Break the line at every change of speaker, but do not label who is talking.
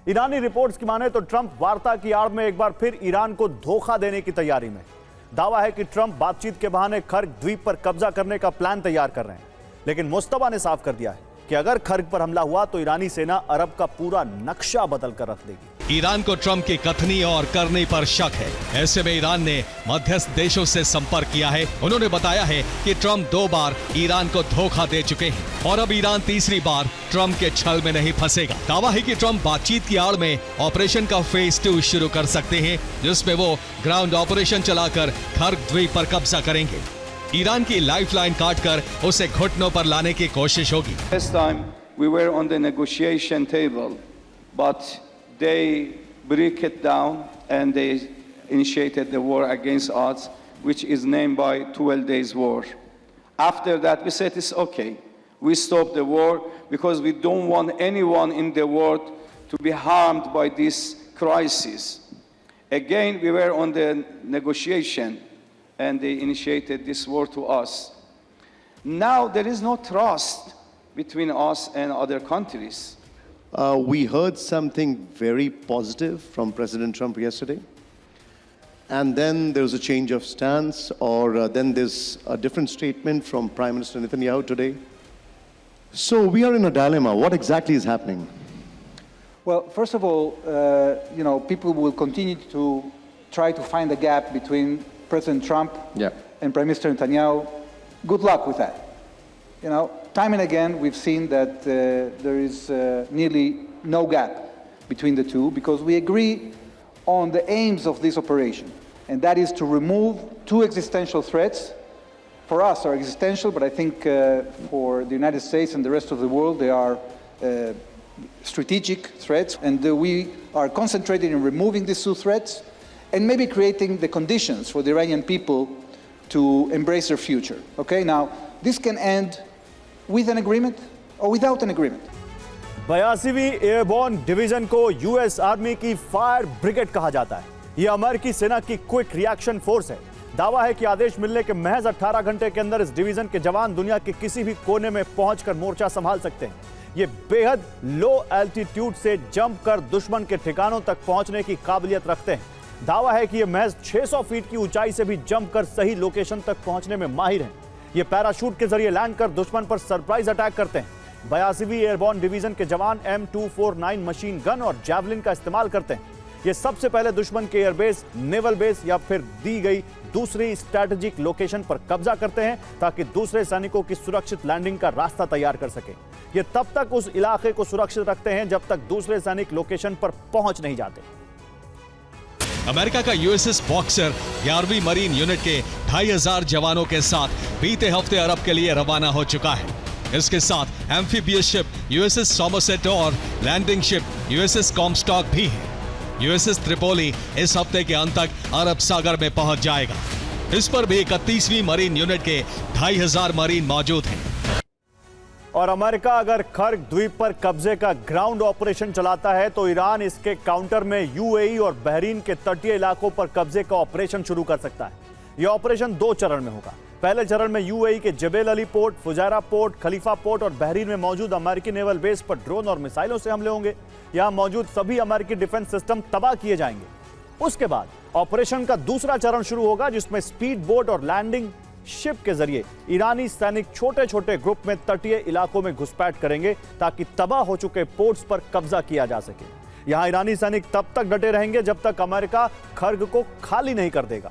ईरानी reports की माने तो ट्रंप वार्ता की आड़ में एक बार फिर ईरान को धोखा देने की तैयारी में। दावा है कि ट्रंप बातचीत के बहाने खर्ग द्वीप पर कब्जा करने का प्लान तैयार कर रहे हैं, लेकिन मुस्तफा ने साफ कर दिया है कि अगर खर्ग पर हमला हुआ तो ईरानी सेना अरब का पूरा नक्शा बदल कर रख देगी।
ईरान को ट्रंप की कथनी और करनी पर शक है। ऐसे में ईरान ने मध्यस्थ देशों से संपर्क किया है। उन्होंने बताया है कि ट्रंप 2 बार ईरान को धोखा दे चुके हैं और अब ईरान तीसरी बार ट्रंप के छल में नहीं फंसेगा। दावा है कि ट्रंप बातचीत की आड़ में ऑपरेशन का फेज 2 शुरू कर सकते हैं, जिसमें वो ग्राउंड ऑपरेशन चलाकर खर्ग द्वीप पर कब्जा करेंगे। ईरान की लाइफलाइन काटकर उसे घुटनों पर लाने की कोशिश होगी।
This time we were on the negotiation table, but they break it down and they initiated the war against us, which is named by 12 days war. After that, we said it's okay. We stopped the war because we don't want anyone in the world to be harmed by this crisis. Again, we were on the negotiation and they initiated this war to us. Now there is no trust between us and other countries.
We heard something very positive from President Trump yesterday, and then there was a change of stance, or then there's a different statement from Prime Minister Netanyahu today. So we are in a dilemma. What exactly is happening?
Well, first of all, people will continue to try to find a gap between President Trump and Prime Minister Netanyahu. Good luck with that. Time and again, we've seen that there is nearly no gap between the two because we agree on the aims of this operation, and that is to remove 2 existential threats. For us, are existential, but I think for the United States and the rest of the world, they are strategic threats, and we are concentrated in removing these 2 threats and maybe creating the conditions for the Iranian people to embrace their future. Okay, now this can end with an agreement or without an agreement.
82वीं airborne division को US army की fire brigade कहा जाता है। यह अमेरिकी सेना की क्विक रिएक्शन फोर्स है। दावा है कि आदेश मिलने के महज 18 घंटे के अंदर इस डिवीजन के जवान दुनिया के किसी भी कोने में पहुंचकर मोर्चा संभाल सकते हैं। ये बेहद लो एल्टीट्यूड से जंप कर दुश्मन के ठिकानों तक पहुंचने की काबिलियत रखते हैं। दावा है कि ये महज 600 फीट की ऊंचाई से भी जंप कर सही लोकेशन तक पहुंचने में माहिर हैं। ये पैराशूट के जरिए लैंड कर दुश्मन पर सरप्राइज अटैक करते हैं। 82वीं एयरबोर्न डिवीजन के जवान M249 मशीन गन और जैवलिन का इस्तेमाल करते हैं। ये सबसे पहले दुश्मन के एयरबेस, नेवल बेस या फिर दी गई दूसरी स्ट्रैटेजिक लोकेशन पर कब्जा करते हैं ताकि दूसरे सैनिकों की सुरक्षित लैंडिंग का रास्ता तैयार कर सके। ये तब तक उस इलाके को सुरक्षित रखते हैं जब तक दूसरे सैनिक लोकेशन पर पहुंच नहीं जाते।
अमेरिका का यूएसएस बॉक्सर 11वीं मरीन यूनिट के 2500 जवानों के साथ बीते हफ्ते अरब के लिए रवाना हो चुका है। इसके साथ एम्फीबियस शिप यूएसएस सोमरसेट और लैंडिंग शिप यूएसएस कॉमस्टॉक भी है। यूएसएस त्रिपोली इस हफ्ते के अंत तक अरब सागर में पहुंच जाएगा। इस पर भी 31वीं मरीन यूनिट के 2500 मरीन मौजूद हैं।
और अमेरिका अगर खर्ग द्वीप पर कब्जे का ग्राउंड ऑपरेशन चलाता है तो ईरान इसके काउंटर में यूएई और बहरीन के तटीय इलाकों पर कब्जे का ऑपरेशन शुरू कर सकता है। यह ऑपरेशन 2 चरण में होगा। पहले चरण में यूएई के Jebel Ali port, Fujairah port, Khalifa port और बहरीन में मौजूद अमेरिकी नेवल बेस पर ड्रोन और मिसाइलों से हमले होंगे। यहां मौजूद सभी अमेरिकी डिफेंस सिस्टम तबाह किए जाएंगे। उसके बाद ऑपरेशन का दूसरा चरण शुरू होगा, जिसमें स्पीड बोट और लैंडिंग शिप के जरिए ईरानी सैनिक छोटे छोटे ग्रुप में तटीय इलाकों में घुसपैठ करेंगे ताकि तबाह हो चुके पोर्ट्स पर कब्जा किया जा सके। यहां ईरानी सैनिक तब तक डटे रहेंगे जब तक अमेरिका खर्ग को खाली नहीं कर देगा।